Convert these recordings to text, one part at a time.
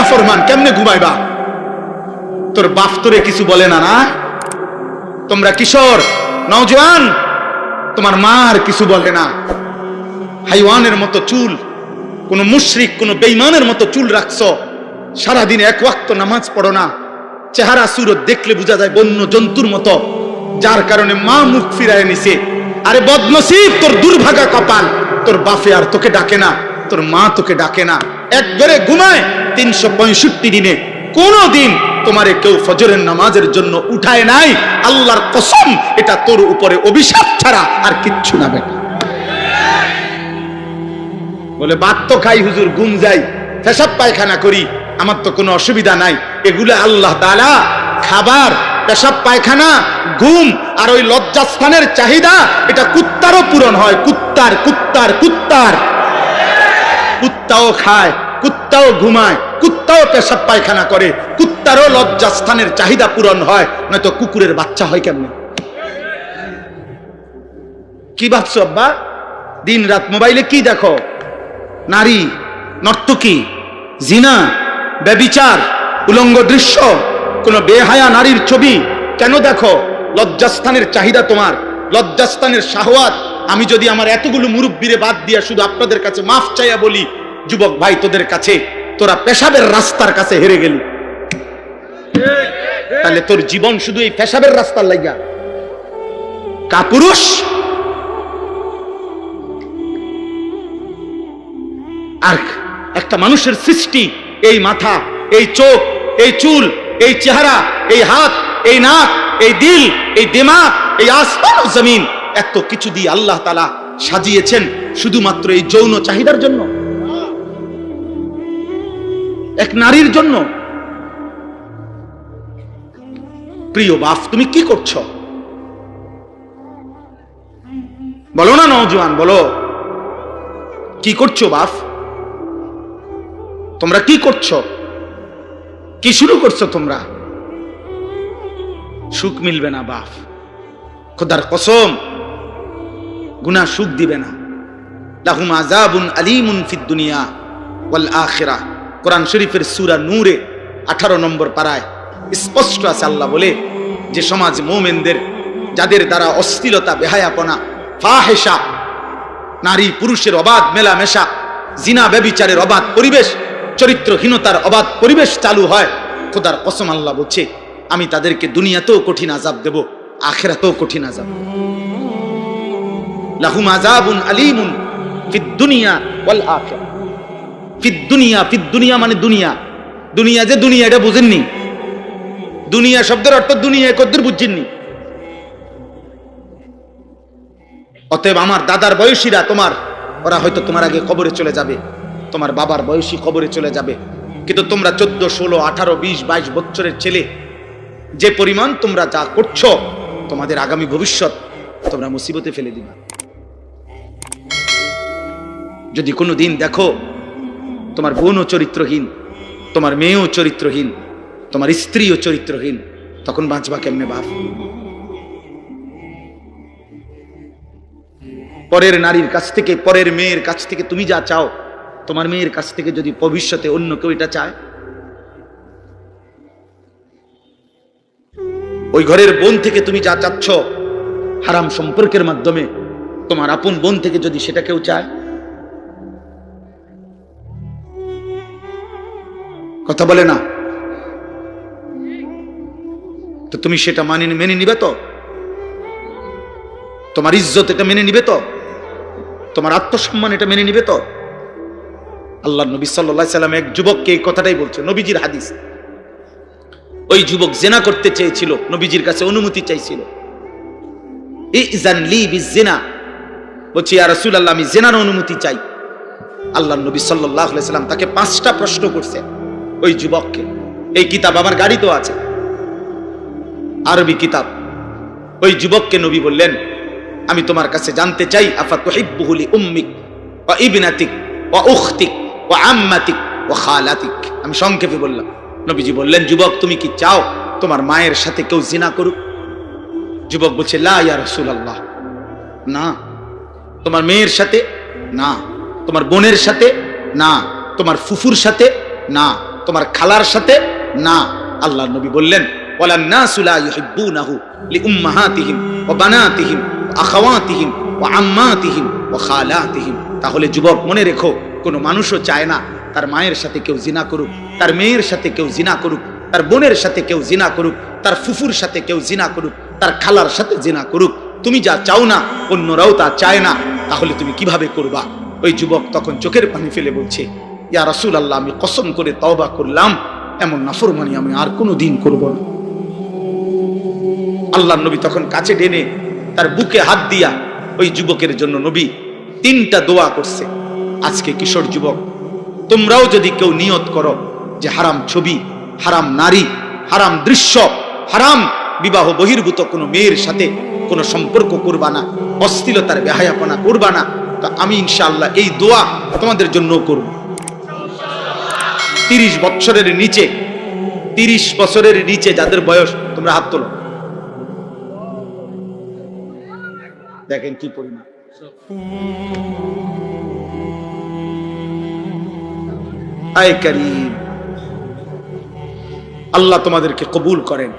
নাফরমান, কেমনে ঘুমাইবা? তোর বাপ তোরে কিছু বলে না? না, তোমরা কিশোর নওজোয়ান, তোমার মার কিছু বলে না? হাইওয়ানের মতো চুল, কোন মুশরিক কোন বেঈমানের মতো চুল রাখছো, সারাদিন এক ওয়াক্ত নামাজ পড়ো না, চেহারা সুরত দেখলে বোঝা যায় বন্য জন্তুর মতো, যার কারণে মা মুখ ফিরায় নিছে। আরে বদনসিব, তোর দুর্ভাগা কপাল, তোর বাপে আর তোকে ডাকে না, তোর মা তোকে ডাকে না। একবারে ঘুমায় 365 দিনে কোনো দিন তোমারে কেউ ফজরের নামাজের জন্য উঠায় নাই। আল্লাহর কসম, এটা তোর উপরে অভিশাপ ছাড়া আর কিচ্ছু না। বেটা বলে ভাত তো খাই হুজুর, ঘুম যাই, পেশাব পায়খানা করি, আমার তো কোনো অসুবিধা নাই। এগুলো আল্লাহ তাআলা খাবার, পেশাব পায়খানা, ঘুম আর ওই লজ্জাস্থানের চাহিদা, এটা কুত্তারও পূরণ হয়। কুত্তার কুত্তার কুত্তার কুত্তাও খায়, কুত্তাও ঘুমায়, কুত্তাও পেশাব পায়খানা করে, কুত্তারও লজ্জাস্থানের চাহিদা পূরণ হয়, নয়তো কুকুরের বাচ্চা হয় কেমনে? কি ভাবছো আব্বা? দিন রাত মোবাইলে কি দেখো? নারী, নর্তকী, জিনা, ব্যভিচার, উলঙ্গ দৃশ্য, কোন বেহায়া নারীর ছবি কেন দেখো? লজ্জাস্থানের চাহিদা তোমার, লজ্জাস্থানের শাহওয়াত। আমি যদি আমার এতগুলো মুরব্বিরে বাদ দিয়া শুধু আপনাদের কাছে মাফ চাইয়া বলি, যুবক ভাই তোদের কাছে, তোরা পেশাবের রাস্তার কাছে হেরে গেলি, তাহলে তোর জীবন শুধু এই পেশাবের রাস্তার লাগা। কাপুরুষ আর একটা মানুষের সৃষ্টি, এই মাথা, এই চোখ, এই চুল, এই চেহারা, এই হাত, এই নাক, এই দিল, এই দিমাগ, এই আসমান ও জমিন, এত কিছু দিয়ে আল্লাহ তাআলা সাজিয়েছেন শুধুমাত্র এই যৌন চাহিদার জন্য, এক নারীর জন্য। প্রিয় বাপ, তুমি কি করছো? বলো না নওজোয়ান, বলো কি করছো বাপ? তোমরা কি করছো? কি শুরু করছো তোমরা? সুখ মিলবে না বাপ, খোদার কসম, গুনাহ সুখ দিবে না। লাহুম আযাবুন আলীমুন ফিদ দুনিয়া ওয়াল আখিরাহ। কোরআন শরীফের সূরা নূরে 18 নম্বর পারায় স্পষ্ট আছে, আল্লাহ বলে যে সমাজ মুমিনদের, যাদের দ্বারা অশ্লীলতা, বেহায়াপনা, ফাহিশা, নারী পুরুষের অবাধ মেলামেশা, জিনা ব্যভিচারের অবাধ পরিবেশ, চরিত্রহীনতার অবাধ পরিবেশ চালু হয়, খোদার কসম আল্লাহ বলছে আমি তাদেরকে দুনিয়াতেও কঠিন আযাব দেব, আখিরাতেও কঠিন আযাব। লাহুম আযাবুন আলীমুন ফিদ দুনিয়া ওয়াল আখিরাহ। ফিদ দুনিয়া, ফিদ দুনিয়া মানে দুনিয়া, দুনিয়া যে দুনিয়া এটা বুঝেননি। দুনিয়া শব্দের অর্থ দুনিয়া কদ্দুর বুঝছেননি। অতএব আমার দাদার বয়সীরা, তোমার, ওরা হয়তো তোমার আগে কবরে চলে যাবে, তোমার বাবার বয়সী কবরে চলে যাবে, কিন্তু তোমরা 14, 16, 18, 20, 22 বছরের ছেলে, যে পরিমাণ তোমরা যা করছো, তোমাদের আগামী ভবিষ্যৎ তোমরা মুসিবতে ফেলে দিবা। যদি কোনো দিন দেখো তোমার বোনও চরিত্রহীন, তোমার মেয়েও চরিত্রহীন, তোমার স্ত্রীও চরিত্রহীন, তখন বাঁচবা কেমনে বাপ? পরের নারীর কাছ থেকে, পরের মেয়ের কাছ থেকে তুমি যা চাও, তোমার মেয়ের কাছ থেকে যদি ভবিষ্যতে অন্য কেউ এটা চায়, ওই ঘরের বোন থেকে তুমি যা চাচ্ছ হারাম সম্পর্কের মাধ্যমে, তোমার আপন বোন থেকে যদি সেটা কেউ চায়, কথা বলে না, তো তুমি সেটা মেনে নিবে তো? তোমার ইজ্জত এটা মেনে নিবে তো? তোমার আত্মসম্মান এটা মেনে নিবে তো? আল্লাহর নবী সাল্লাল্লাহু আলাইহি সাল্লাম এক যুবককে এই কথাটাই বলছে, নবীজির হাদিস। ওই যুবক জিনা করতে চেয়েছিল, নবীজির কাছে অনুমতি চাইছিল। ইযান লি বিজিনা, বলছি ইয়া রাসূলুল্লাহ আমি জিনার অনুমতি চাই। আল্লাহর নবী সাল্লাল্লাহু আলাইহি সাল্লাম তাকে 5টা প্রশ্ন করছে ওই যুবককে। এই কিতাব আমার গাড়িতেও আছে, আরবি কিতাব। ওই যুবককে নবী বললেন, আমি তোমার কাছে জানতে চাই, আফা তুহিব্বুহু লি উম্মিক ওয়া ইবনাতিক ওয়া উখতিক ওয়া আম্মাতিক ওয়া খালাতিক। আমি সংক্ষেপে বললাম। নবীজি বললেন, যুবক তুমি কি চাও তোমার মায়ের সাথে কেউ জিনা করুক? যুবক বলছে, লা ইয়া রাসূলুল্লাহ, না। তোমার মেয়ের সাথে? না। তোমার বোনের সাথে? না। তোমার ফুফুর সাথে? না। তোমার খালার সাথে না। আল্লাহ নবী বললেন ওয়ালান নাসু লা ইউহিব্বুনাহু লিউম্মাহাতিহিম ওয়া বানাতিহিম ওয়া আখাওয়াতিহিম ওয়া আম্মাতিহিম ওয়া খালাতিহিম। তাহলে যুবক মনে রেখো, কোনো মানুষও চায় না তার মায়ের সাথে কেউ জিনা করুক, তার মেয়ের সাথে কেউ জিনা করুক, তার বোনের সাথে কেউ জিনা করুক, তার ফুফুর সাথে কেউ জিনা করুক, তার খালার সাথে জিনা করুক। তুমি যা চাও না অন্যরাও তা চায় না, তাহলে তুমি কিভাবে করবা? ওই যুবক তখন চোখের পানি ফেলে বলছে, ইয়া রাসূলুল্লাহ, আমি কসম করে তওবা করলাম এমন নাফরমানি আমি আর কোনো দিন করব না। আল্লাহর নবী তখন কাছে টেনে তার বুকে হাত দিয়া ওই যুবকের জন্য নবী 3টা দোয়া করছে। আজকে কিশোর যুবক, তোমরাও যদি কেউ নিয়ত করো যে হারাম ছবি, হারাম নারী, হারাম দৃশ্য, হারাম বিবাহ বহির্ভূত কোনো মেয়ের সাথে কোনো সম্পর্ক করবা না, অশ্লীলতার বেহায়াপনা করবা না, তো আমি ইনশাআল্লাহ এই দোয়া তোমাদের জন্য করব। 30 বছরের নিচে, 30 বছরের নিচে যাদের বয়স, তোমরা হাত তোলো। দেখেন কি পরিমাণ। আয় কারীম, আল্লাহ তোমাদেরকে কবুল করেন।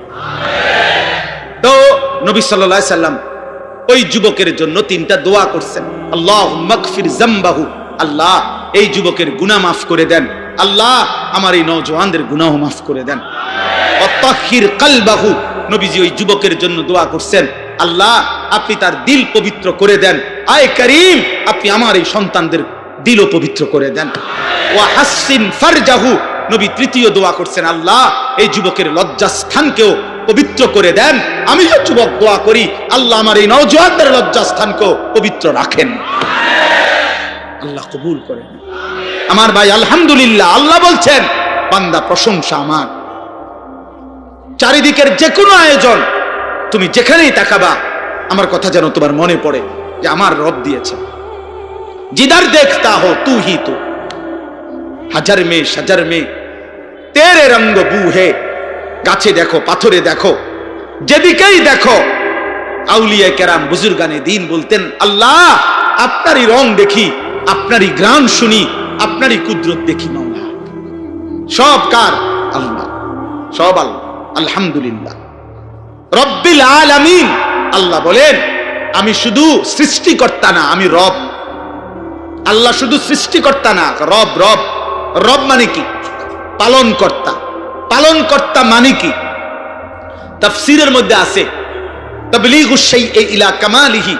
তো নবী সাল্লাল্লাহু আলাইহি সাল্লাম ওই যুবকের জন্য 3টা দোয়া করছেন। আল্লাহুম্মা গফির যামবাহু, আল্লাহ এই যুবকের গুনাহ মাফ করে দেন, আল্লাহ আমার এই নওজওয়ানদের গুনাহ মাফ করে দেন। ওয়াতাহহির কলবাহু, নবীজি ওই যুবকের জন্য দোয়া করছেন, আল্লাহ আপনি তার দিল পবিত্র করে দেন। আয় কারীম, আপনি আমার এই সন্তানদের দিলও পবিত্র করে দেন। ওয়া হাসসিন ফারজাহু, নবী 3য় দোয়া করছেন, আল্লাহ এই যুবকের লজ্জাস্থানকেও পবিত্র করে দেন। আমি যে যুবক দোয়া করি, আল্লাহ আমার এই নওজওয়ানদের লজ্জাস্থানকেও পবিত্র রাখেন। আল্লাহ কবুল করেন। আমার ভাই আলহামদুলিল্লাহ, আল্লাহ বলছেন বান্দা প্রশংসা আমার। চারিদিকের যে কোনো আয়োজন, তুমি যেখানেই তাকাবা আমার কথা যেন তোমার মনে পড়ে যে আমার রব দিয়েছে। जिधर देखता हो तू ही तो, হাজার মে সাজার মে তেরে রঙ্গ বু হে। গাছে দেখো, পাথরে দেখো, যেদিকেই দেখো আউলিয়া কেরাম বুজুর্গানে দিন বলতেন, আল্লাহ আপনারই রং দেখি, আপনারই গ্রাম শুনি, আপনারই কুদরত দেখি। মাওলা সব কার? আল্লাহ, সব আল্লাহ। আলহামদুলিল্লাহ রব্বিল আলামিন। আল্লাহ বলেন আমি শুধু সৃষ্টিকর্তা না, আমি রব। আল্লাহ শুধু সৃষ্টিকর্তা না, রব। রব রব মানে কি? পালন কর্তা। পালন কর্তা মানে কি? তাফসীরের মধ্যে আছে তাবলীগুশ শাইই ইলা কামালিহি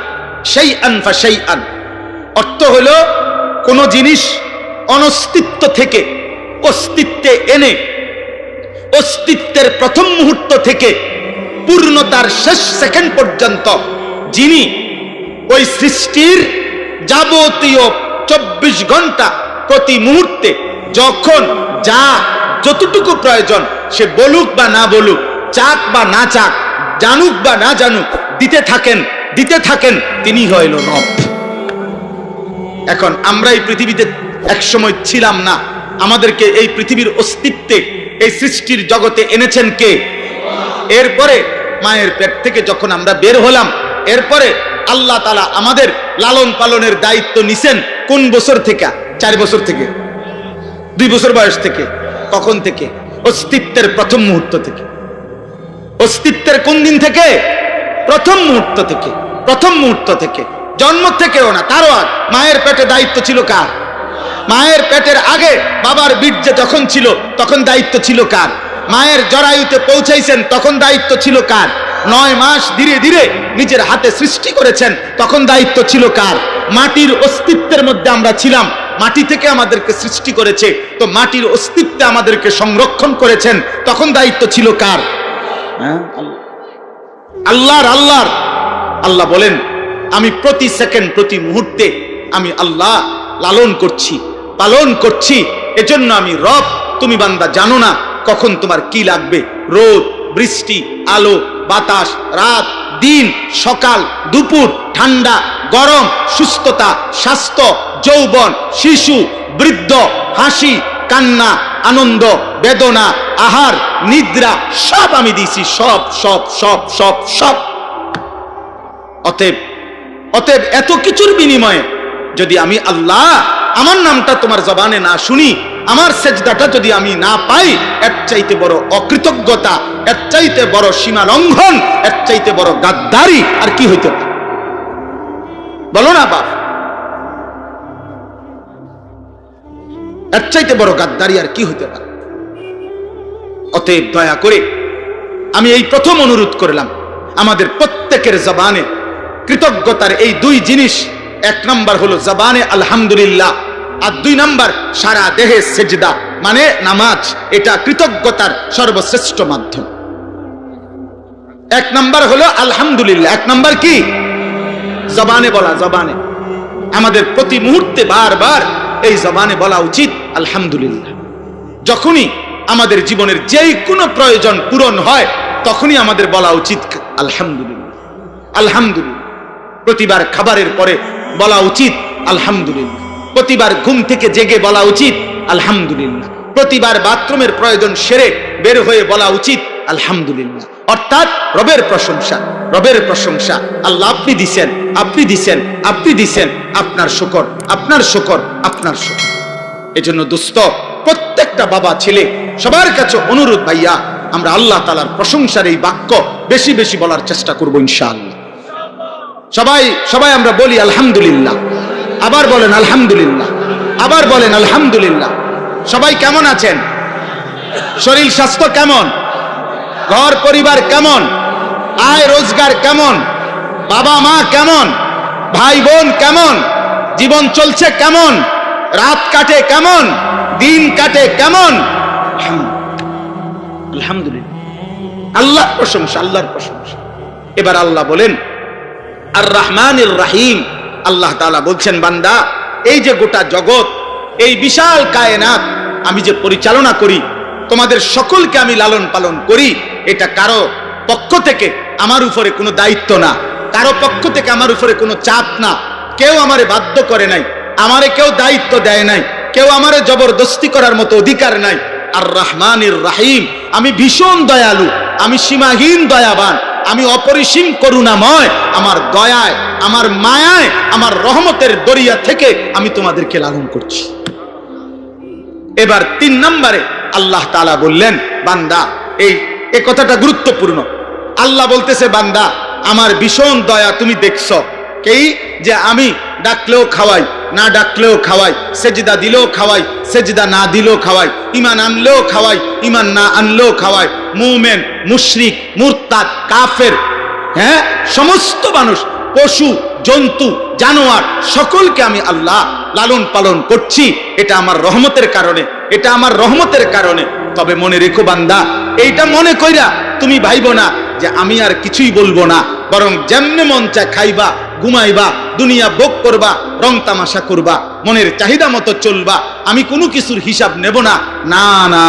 শাইআন ফাশাইআন। অর্থ হলো কোন জিনিস অনস্তিত্ব থেকে অস্তিত্বে এনে, অস্তিত্বের প্রথম মুহূর্ত থেকে পূর্ণতার শেষ সেকেন্ড পর্যন্ত যিনি ওই সৃষ্টির যাবতীয় 24 ঘন্টা প্রতি মুহূর্তে যখন যা যতটুকু প্রয়োজন, সে বলুক বা না বলুক, চাক বা না চাক, জানুক বা না জানুক, দিতে থাকেন, তিনি হইল রব। এখন আমরা এই পৃথিবীতে একসময় ছিলাম না, আমাদেরকে এই পৃথিবীর অস্তিত্বে, এই সৃষ্টির জগতে এনেছেন কে? এরপরে মায়ের পেট থেকে যখন আমরা বের হলাম, এরপরে আল্লাহ তাআলা আমাদের লালন পালনের দায়িত্ব নিছেন কোন বছর থেকে? 4 বছর থেকে, 2 বছর বয়স থেকে। কখন থেকে? অস্তিত্বের প্রথম মুহূর্ত থেকে। অস্তিত্বের কোন দিন থেকে? প্রথম মুহূর্ত থেকে। প্রথম মুহূর্ত থেকে, জন্ম থেকেও না, তারও আগে। মায়ের পেটে দায়িত্ব ছিল কার? মায়ের পেটের আগে বাবার বীর্যে যখন ছিল তখন দায়িত্ব ছিল কার? মায়ের জরায়ুতে পৌঁছাইছেন তখন দায়িত্ব ছিল কার? 9 মাস ধীরে ধীরে নিজের হাতে সৃষ্টি করেছেন তখন দায়িত্ব ছিল কার? মাটির অস্তিত্বের মধ্যে আমরা ছিলাম, মাটি থেকে আমাদেরকে সৃষ্টি করেছে, তো মাটির অস্তিত্বে আমাদেরকে সংরক্ষণ করেছেন, তখন দায়িত্ব ছিল কার? আল্লাহর। আল্লাহর। আল্লাহ বলেন আমি প্রতি সেকেন্ড, প্রতি মুহূর্তে আমি আল্লাহ লালন করছি, পালন করছি, এজন্য আমি রব। তুমি বান্দা জানো না কখন তোমার কি লাগবে। রোদ, বৃষ্টি, আলো, বাতাস, রাত, দিন, সকাল, দুপুর, ঠান্ডা, গরম, সুস্থতা, স্বাস্থ্য, যৌবন, শিশু, বৃদ্ধ, হাসি, কান্না, আনন্দ, বেদনা, আহার, নিদ্রা, সব আমি দিছি। সব সব সব সব সব। অতএব এত কিছুর বিনিময়ে যদি আমি আল্লাহ আমার নামটা তোমার জবানে না শুনি, আমার সেজদাটা যদি আমি না পাই, এর চাইতে বড় অকৃতজ্ঞতা, এর চাইতে বড় সীমা লঙ্ঘন, এর চাইতে বড় গাদ্দারি আর কি হইতে পারে? বলো না বাপ, এর চাইতে বড় গাদ্দারি আর কি হইতে পারে? অতএব দয়া করে আমি এই প্রথম অনুরোধ করলাম, আমাদের প্রত্যেকের জবানে কৃতজ্ঞতার এই দুই জিনিস, এক নাম্বার হলো জবানে আলহামদুলিল্লাহ, আর দুই নাম্বার সারা দেহে সেজদা মানে নামাজ, এটা কৃতজ্ঞতার সর্বশ্রেষ্ঠ মাধ্যম। এক নাম্বার হলো আলহামদুলিল্লাহ, এক নাম্বার কি? জবানে বলা। জবানে আমাদের প্রতি মুহূর্তে বারবার এই জবানে বলা উচিত আলহামদুলিল্লাহ। যখনই আমাদের জীবনের যেই কোনো প্রয়োজন পূরণ হয়, তখনই আমাদের বলা উচিত আলহামদুলিল্লাহ, আলহামদুলিল্লাহ। প্রতিবার খাবারের পরে বলা উচিত আলহামদুলিল্লাহ, প্রতিবার ঘুম থেকে জেগে বলা উচিত আলহামদুলিল্লাহ, প্রতিবার বাথরুমের প্রয়োজন সেরে বের হয়ে বলা উচিত আলহামদুলিল্লাহ। অর্থাৎ রবের প্রশংসা, রবের প্রশংসা। আল্লাহ আপনি দিছেন, আপনি দিছেন, আপনি দিছেন, আপনার শুকর, আপনার শুকর, আপনার শুকর। এজন্য দোস্ত, প্রত্যেকটা বাবা ছেলে সবার কাছে অনুরোধ, ভাইয়া আমরা আল্লাহ তাআলার প্রশংসার এই বাক্য বেশি বেশি বলার চেষ্টা করব ইনশাআল্লাহ। সবাই সবাই আমরা বলি আলহামদুলিল্লাহ, আবার বলেন আলহামদুলিল্লাহ, আবার বলেন আলহামদুলিল্লাহ। সবাই কেমন আছেন? শরীর স্বাস্থ্য কেমন? ঘর পরিবার কেমন? আয় রোজগার কেমন? বাবা মা কেমন? ভাই বোন কেমন? জীবন চলছে কেমন? রাত কাটে কেমন? দিন কাটে কেমন? আলহামদুলিল্লাহ, আল্লাহর প্রশংসা, আল্লাহর প্রশংসা। এবার আল্লাহ বলেন আর রহমানির রহিম। আল্লাহ তাআলা বলছেন, বান্দা এই যে গোটা জগৎ, এই বিশাল কায়নাত আমি যে পরিচালনা করি, তোমাদের সকলকে আমি লালন পালন করি, এটা কারো পক্ষ থেকে আমার উপরে কোনো দায়িত্ব না, কারো পক্ষ থেকে আমার উপরে কোনো চাপ না। কেউ আমারে বাধ্য করে নাই, আমারে কেউ দায়িত্ব দেয় নাই, কেউ আমারে জবরদস্তি করার মতো অধিকার নাই। আর রহমানির রহিম, আমি ভীষণ দয়ালু, আমি সীমাহীন দয়াবান, আমি অপরিসীম করুণাময়। আমার দয়ায়, আমার মায়ায়, আমার রহমতের দরিয়া থেকে আমি তোমাদেরকে লালন করছি। এবার 3 নম্বরে আল্লাহ তাআলা বললেন, বান্দা এই কথাটা গুরুত্বপূর্ণ। আল্লাহ বলতেছে, বান্দা আমার ভীষণ দয়া তুমি দেখছো, এই যে আমি ডাকলেও খাওয়াই, না ডাকলেও খাওয়াই, সেজদা দিলেও খাওয়াই, সেজদা না দিলেও খাওয়াই, ঈমান আনলেও খাওয়াই, ঈমান না আনলেও খাওয়াই, মুমিন মুশরিক মুরতাদ কাফের, হ্যাঁ সমস্ত মানুষ, পশু জন্তু জানোয়ার সকলকে আমি আল্লাহ লালন পালন করছি। এটা আমার রহমতের কারণে, এটা আমার রহমতের কারণে। তবে মনে রেখো বান্দা, এইটা মনে কইরা তুমি ভাইবো না যে আমি আর কিছুই বলবো না, বরং যেমনে মন চা খাইবা, ঘুমাইবা, দুনিয়া ভোগ করবা, রং তামাশা করবা, মনের চাহিদা মতো চলবা, আমি কোনো কিছুর হিসাব নেব না। না না,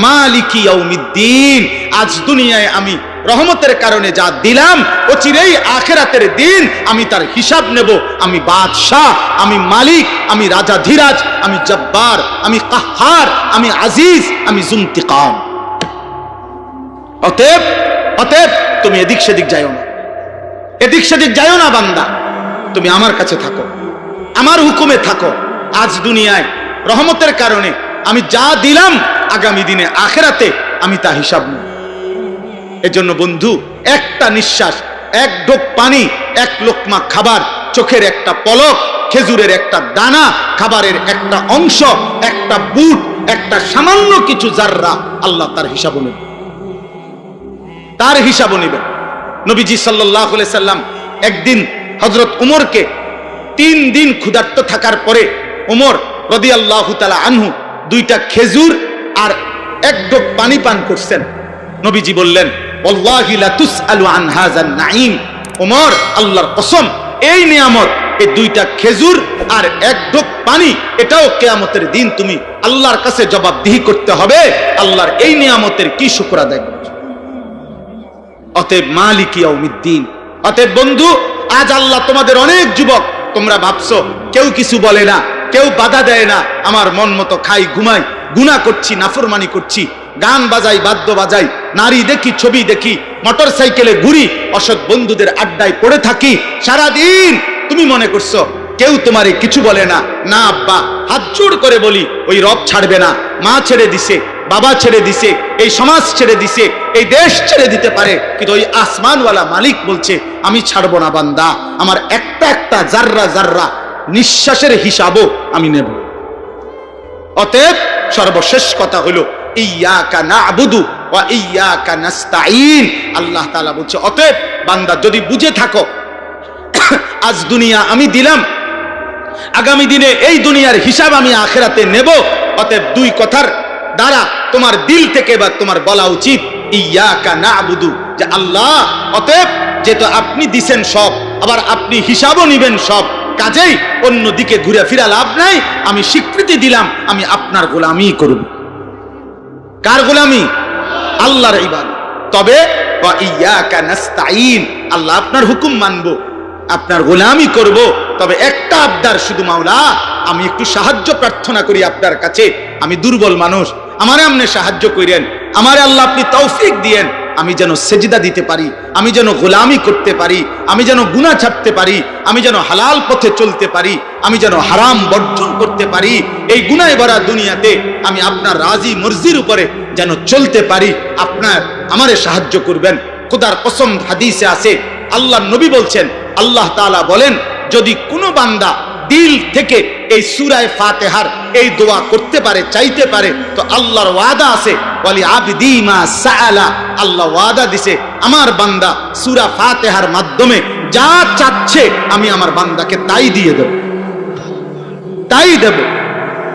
মালিকি ইয়াউমিদ্দিন, আজ দুনিয়ায় আমি রহমতের কারণে যা দিলাম, অচিরেই আখিরাতের দিন আমি তার হিসাব নেব। আমি বাদশাহ, আমি মালিক, আমি রাজাধিরাজ, আমি জব্বার, আমি কাহ্হার, আমি আজিজ, আমি জুনতিকাম। অতএব অতএব তুমি এদিক সেদিক যাইও না, এদিক সেদিক যাইও না বান্দা, তুমি আমার কাছে থাকো, আমার হুকুমে থাকো। আজ দুনিয়ায় রহমতের কারণে আমি যা দিলাম, আগামী দিনে আখিরাতে আমি তা হিসাব নেব। এজন্য বন্ধু, একটা নিঃশ্বাস, এক ঢোক পানি, এক লোকমা খাবার, চোখের একটা পলক, খেজুরের একটা দানা, খাবারের একটা অংশ, একটা বুট, একটা সামান্য কিছু জাররা, আল্লাহ তার হিসাব নেবেন, তার হিসাব নেবেন। নবীজি সাল্লাল্লাহু আলাইহি সাল্লাম একদিন হযরত উমরকে 3 দিন ক্ষুধার্ত থাকার পরে উমর রাদিয়াল্লাহু তাআলা আনহু 2টা খেজুর আর 1 ঢোক পানি পান করছেন। নবীজি বললেন, ওয়াল্লাহি লা তুসআলু আন হাযান নাঈম। উমর, আল্লাহর কসম, এই নিয়ামত, এই 2টা খেজুর আর 1 ঢোক পানি, এটাও কিয়ামতের দিন তুমি আল্লাহর কাছে জবাবদিহি করতে হবে। আল্লাহর এই নিয়ামতের কি শুকর আদায় করছো? অতএব মালিক ইয়াউমিদ্দিন। অতএব বন্ধু, আজ আল্লাহ তোমাদের অনেক যুবক, তোমরা ভাবছো কেউ কিছু বলে না, কেউ বাধা দেয় না, আমার মন মতো খাই ঘুমাই, গুনাহ করছি, নাফরমানি করছি, গান বাজাই, বাদ্য বাজাই, নারী দেখি, ছবি দেখি, মোটর সাইকেলে ঘুরি, অসৎ বন্ধুদের আড্ডায় পড়ে থাকি সারাদিন। তুমি মনে করছো কেউ তোমারে কিছু বলে না। না আব্বা, হাত জোড় করে বলি, ওই রব ছাড়বে না। মা ছেড়ে দিছে, বাবা ছেড়ে দিছে, এই সমাজ ছেড়ে দিছে, এই দেশ ছেড়ে দিতে পারে, কিন্তু ওই আসমানওয়ালা মালিক বলছে আমি ছাড়বো না বান্দা, আমার একটা একটা জাররা জাররা নিঃশ্বাসের হিসাবও আমি নেব। অতএব সর্বশেষ কথা হলো ইয়্যাকা না'বুদু ওয়া ইয়্যাকা নাস্তাঈন। আল্লাহ তাআলা বলছে অতএব বান্দা যদি বুঝে থাকো আজ দুনিয়া আমি দিলাম, আগামী দিনে এই দুনিয়ার হিসাব আমি আখিরাতে নেব, অতএব দুই কথার দ্বারা তোমার দিল থেকে বা তোমার বলা উচিত ইয়্যাকা না'বুদু, যে আল্লাহ অতএব যেহেতু আপনি দিছেন সব, আবার আপনি হিসাবও নিবেন সব, কাজেই অন্য দিকে ঘুরে ফিরা লাভ নাই, আমি স্বীকৃতি দিলাম আমি আপনার গোলামি করব। কার গোলামি? আল্লাহর ইবাদত। তবে ওয়া ইয়্যাকা নাস্তাঈন, আল্লাহ আপনার হুকুম মানব, আপনার গোলামি করব, তবে একটা আবদার শুধু মাওলা, আমি একটু সাহায্য প্রার্থনা করি আপনার কাছে, আমি দুর্বল মানুষ, আমারে আপনি সাহায্য করেন, আমারে আল্লাহ আপনি তৌফিক দিয়েন, আমি যেন সেজদা দিতে পারি, আমি যেন গোলামি করতে পারি, আমি যেন গুনাহ ছাড়তে পারি, আমি যেন হালাল পথে চলতে পারি, আমি যেন হারাম বর্জন করতে পারি, এই গুনাহে ভরা দুনিয়াতে আমি আপনার রাজি মর্জির উপরে যেন চলতে পারি, আপনার আমারে সাহায্য করবেন। খোদার কসম হাদিসে আছে, আল্লাহর নবী বলছেন, আল্লাহ তাআলা বলেন যদি কোনো বান্দা দিল থেকে এই সূরা ফাতিহার এই দোয়া করতে পারে, চাইতে পারে, তো আল্লাহর ওয়াদা আছে ওয়ালি আবদি মা সাআলা, আল্লাহ ওয়াদা দিছে আমার বান্দা সূরা ফাতিহার মাধ্যমে যা চাচ্ছে আমি আমার বান্দাকে তাই দিয়ে দেব, তাই দেব।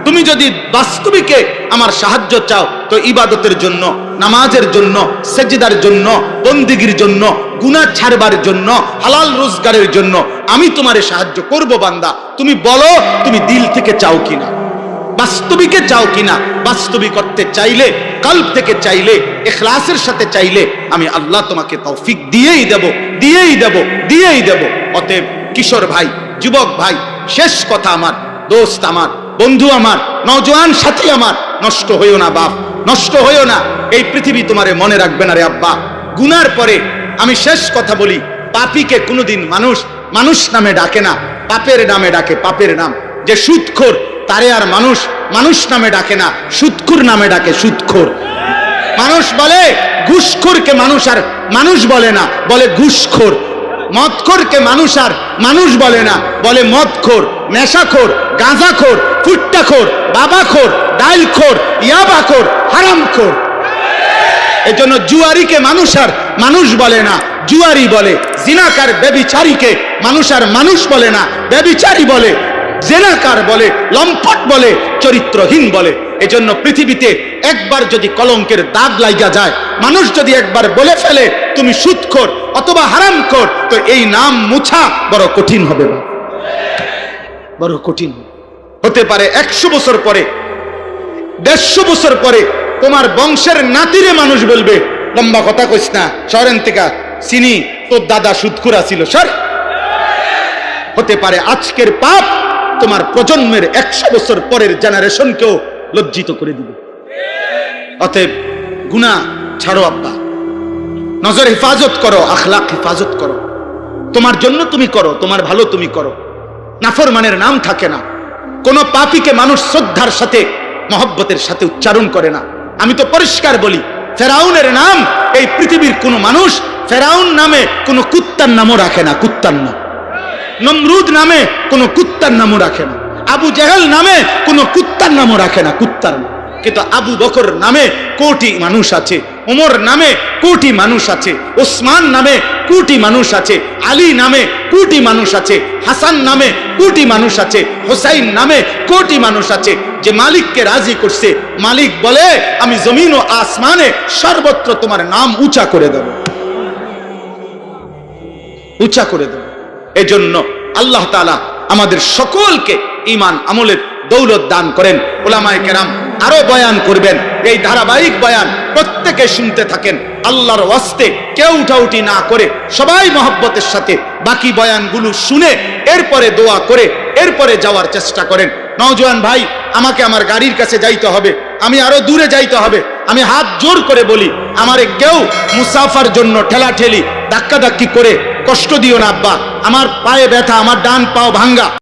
তুমি যদি বাস্তবিকে আমার সাহায্য চাও তো ইবাদতের জন্য, নামাজের জন্য, সেজদার জন্য, বন্দেগীর জন্য, গুনাহ ছাড়বার জন্য, হালাল রোজগারের জন্য আমি তোমারে সাহায্য করব বান্দা। তুমি বলো তুমি দিল থেকে চাও কিনা, বাস্তবিকে চাও কিনা। বাস্তবিক করতে চাইলে, কলব থেকে চাইলে, ইখলাসের সাথে চাইলে আমি আল্লাহ তোমাকে তৌফিক দিয়েই দেব, দিয়েই দেব, দিয়েই দেব। অতএব কিশোর ভাই, যুবক ভাই, শেষ কথা আমার, দোস্ত আমার, বন্ধু আমার, নওজোয়ান সাথী আমার, নষ্ট হইও না বাপ, নষ্ট হইও না। এই পৃথিবী তোমারে মনে রাখবে না রে আব্বা। গুনার পরে আমি শেষ কথা বলি, পাপীকে কোনোদিন মানুষ মানুষ নামে ডাকে না, পাপের নামে ডাকে, পাপের নাম। যে সুদখোর তারে আর মানুষ মানুষ নামে ডাকে না, সুদখোর নামে ডাকে, সুদখোর। মানুষ বলে ঘুষখোরকে মানুষ আর মানুষ বলে না, বলে ঘুষখোর। মদখোরকে মানুষ আর মানুষ বলে না, বলে মদখোর, নেশাখোর, গাঁজাখোর, ফুট্টাখোর, বাবাখোর, ডাইলখোর, ইয়াবাখোর, হারামখোর। এজন্য জুয়ারিকে মানুষ আর মানুষ বলে না, জুয়ারি বলে। জিনাকার ব্যভিচারীকে মানুষ আর মানুষ বলে না, ব্যভিচারী বলে, জেনাকার বলে, লম্পট বলে, চরিত্রহীন বলে। এজন্য পৃথিবীতে একবার যদি কলঙ্কের দাগ লাগা যায়, মানুষ যদি একবার বলে ফেলে তুমি সুদখোর অথবা হারামখোর, তো এই নাম মুছা বড় কঠিন হবে, বড় কঠিন হতে পারে। 100 বছর পরে, 150 বছর পরে তোমার বংশের নাতিরে মানুষ বলবে লম্বা কথা কইস না, শহরের থেকে চিনি তোর দাদা সুদখোর ছিল। সর হতে পারে আজকের পাপ তোমার প্রজন্মের 100 বছর পরের জেনারেশনকেও লজ্জিত করে দিবে। অতএব গুনাহ ছাড়ো আব্বা, নজর হেফাজত করো, আখলাক হেফাজত করো, তোমার জন্য তুমি করো, তোমার ভালো তুমি করো। নাফরমানের নাম থাকে না। কোন পাপীকে মানুষ শ্রদ্ধার সাথে, মহব্বতের সাথে উচ্চারণ করে না। আমি তো পরিষ্কার বলি, ফেরাউনের নাম এই পৃথিবীর কোন মানুষ ফেরাউন নামে কোন কুত্তার নামও রাখে না, কুত্তার নাম। নমরুদ নামে কোন কুত্তার নামও রাখে না, আবু জেহেল নামে কোন কুত্তার নামও রাখে না, কুত্তার নাম। কিন্তু আবু বকর নামে কোটি মানুষ আছে, ওমর নামে কোটি মানুষ আছে, ওসমান নামে কোটি মানুষ আছে, আলী নামে কোটি মানুষ আছে, হাসান নামে কোটি মানুষ আছে, হোসাইন নামে কোটি মানুষ আছে। যে মালিককে রাজি করছে, মালিক বলে আমি জমিন ও আসমানে সর্বত্র তোমার নাম উঁচা করে দেব, উঁচা করে দেব। এজন্য আল্লাহ তাআলা আমাদের সকলকে ঈমান আমলের দৌলত দান করেন। উলামায়ে কেরাম আরো বয়ান করবেন, এই ধারাবাহিক বয়ান প্রত্যেকে শুনতে থাকেন। আল্লাহর ওয়াস্তে কেউ উঠাউঠি না করে সবাই মহব্বতের সাথে বাকি বয়ানগুলো শুনে এরপরে দোয়া করে এরপরে যাওয়ার চেষ্টা করেন। নওজোয়ান ভাই, আমাকে আমার গাড়ির কাছে যাইতে হবে, আমি আরো দূরে যাইতে হবে। আমি হাত জোর করে বলি, আমারে কেউ মুসাফার জন্য ঠেলাঠেলি ধাক্কাধাক্কি করে কষ্ট দিও না আব্বা। আমার পায়ে ব্যথা, আমার ডান পাও ভাঙ্গা।